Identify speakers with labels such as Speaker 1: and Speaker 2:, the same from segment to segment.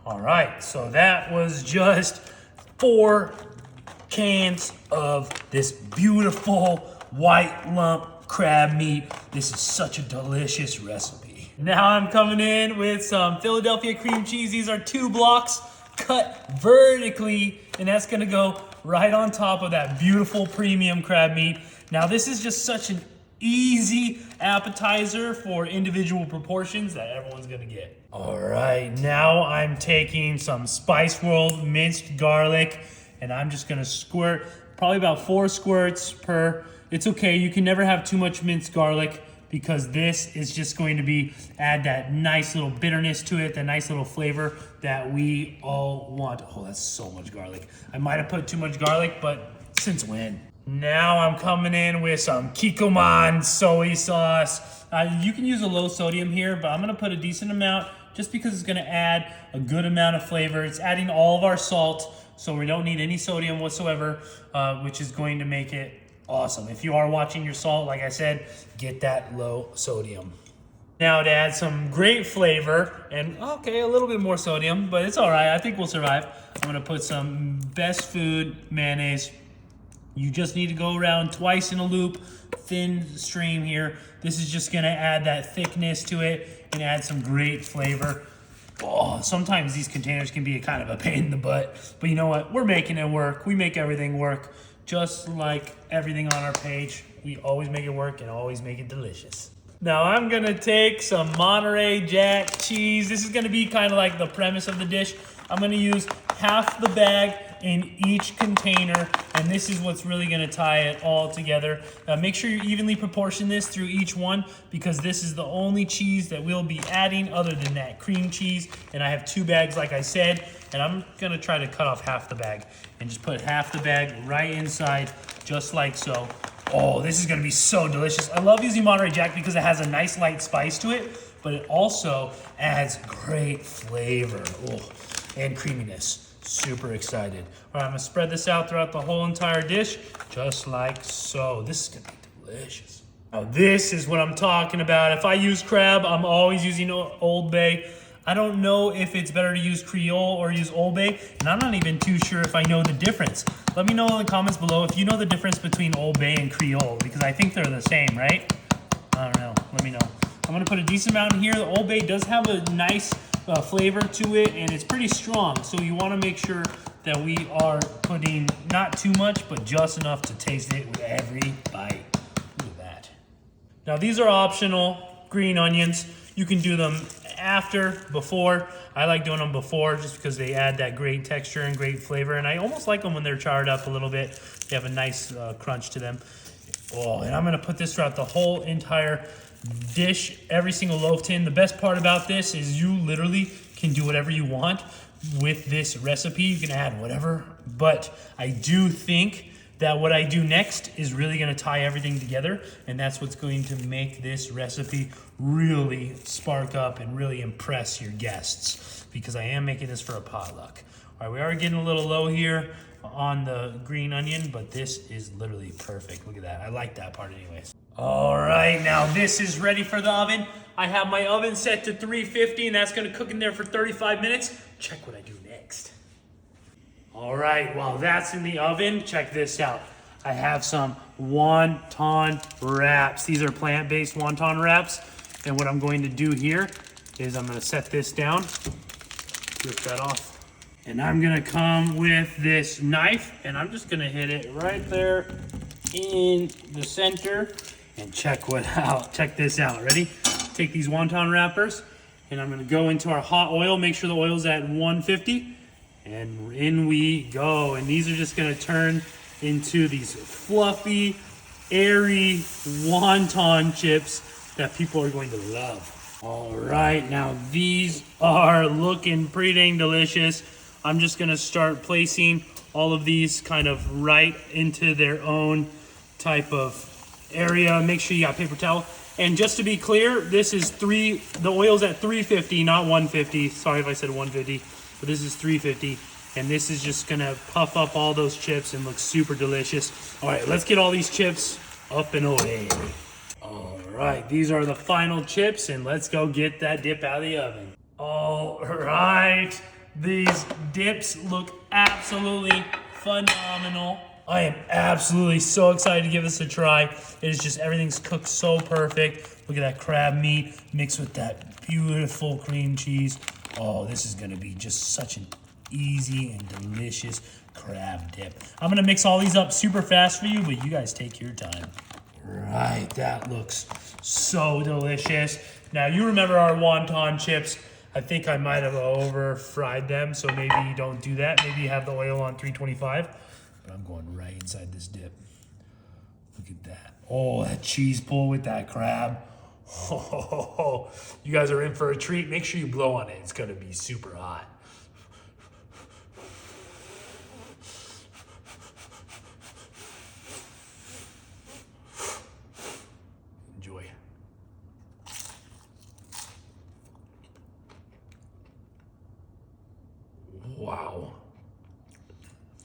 Speaker 1: All right, so that was just 4 cans of this beautiful white lump crab meat. This is such a delicious recipe. Now I'm coming in with some Philadelphia cream cheese. These are 2 blocks cut vertically, and that's gonna go right on top of that beautiful premium crab meat. Now this is just such an easy appetizer for individual proportions that everyone's gonna get. All right, now I'm taking some Spice World minced garlic, and I'm just gonna squirt probably about 4 squirts per. It's okay, you can never have too much minced garlic because this is just going to add that nice little bitterness to it, that nice little flavor that we all want. Oh, that's so much garlic. I might have put too much garlic, but since when? Now I'm coming in with some Kikkoman soy sauce. You can use a low sodium here, but I'm gonna put a decent amount just because it's gonna add a good amount of flavor. It's adding all of our salt, so we don't need any sodium whatsoever, which is going to make it awesome. If you are watching your salt, like I said, get that low sodium. Now to add some great flavor, and okay, a little bit more sodium, but it's all right, I think we'll survive. I'm gonna put some Best Food mayonnaise. You just need to go around twice in a loop, thin stream here. This is just gonna add that thickness to it and add some great flavor. Oh, sometimes these containers can be kind of a pain in the butt, but you know what? We're making it work. We make everything work. Just like everything on our page, we always make it work and always make it delicious. Now I'm gonna take some Monterey Jack cheese. This is gonna be kind of like the premise of the dish. I'm gonna use half the bag in each container, and this is what's really gonna tie it all together. Make sure you evenly proportion this through each one because this is the only cheese that we'll be adding other than that cream cheese. And I have 2 bags, like I said, and I'm gonna try to cut off half the bag and just put half the bag right inside, just like so. Oh, this is gonna be so delicious. I love using Monterey Jack because it has a nice light spice to it, but it also adds great flavor and creaminess. Super excited. All right, I'm gonna spread this out throughout the whole entire dish, just like so. This is gonna be delicious. Now this is what I'm talking about. If I use crab, I'm always using Old Bay. I don't know if it's better to use Creole or use Old Bay, and I'm not even too sure if I know the difference. Let me know in the comments below if you know the difference between Old Bay and Creole, because I think they're the same, right? I don't know, let me know. I'm gonna put a decent amount in here. The Old Bay does have a nice flavor to it, and it's pretty strong, so you wanna make sure that we are putting not too much, but just enough to taste it with every bite. Look at that. Now these are optional green onions. You can do them after, before. I like doing them before just because they add that great texture and great flavor, and I almost like them when they're charred up a little bit. They have a nice crunch to them. Oh, and I'm gonna put this throughout the whole entire dish, every single loaf tin. The best part about this is you literally can do whatever you want with this recipe. You can add whatever, but I do think that what I do next is really gonna tie everything together, and that's what's going to make this recipe really spark up and really impress your guests, because I am making this for a potluck. All right, we are getting a little low here on the green onion, but this is literally perfect. Look at that, I like that part anyways. All right, now this is ready for the oven. I have my oven set to 350, and that's gonna cook in there for 35 minutes. Check what I do next. All right, while that's in the oven, check this out. I have some wonton wraps. These are plant-based wonton wraps. And what I'm going to do here is I'm gonna set this down, rip that off. And I'm gonna come with this knife, and I'm just gonna hit it right there in the center. And check this out, ready? Take these wonton wrappers, and I'm gonna go into our hot oil, make sure the oil's at 150, and in we go. And these are just gonna turn into these fluffy, airy wonton chips that people are going to love. All right, now these are looking pretty dang delicious. I'm just gonna start placing all of these kind of right into their own type of area. Make sure you got paper towel. And just to be clear, this is the oil's at 350, not 150. Sorry if I said 150, but this is 350. And this is just gonna puff up all those chips and look super delicious. All right, let's get all these chips up and away. All right, these are the final chips, and let's go get that dip out of the oven. All right, these dips look absolutely phenomenal. I am absolutely so excited to give this a try. It is just, everything's cooked so perfect. Look at that crab meat mixed with that beautiful cream cheese. Oh, this is gonna be just such an easy and delicious crab dip. I'm gonna mix all these up super fast for you, but you guys take your time. Right, that looks so delicious. Now, you remember our wonton chips. I think I might have over fried them, so maybe you don't do that. Maybe you have the oil on 325, but I'm going right inside this dip. Look at that. Oh, that cheese pull with that crab. Oh, you guys are in for a treat. Make sure you blow on it. It's gonna be super hot. Enjoy. Wow.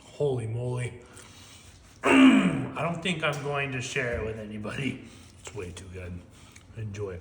Speaker 1: Holy moly. I don't think I'm going to share it with anybody. It's way too good. Enjoy.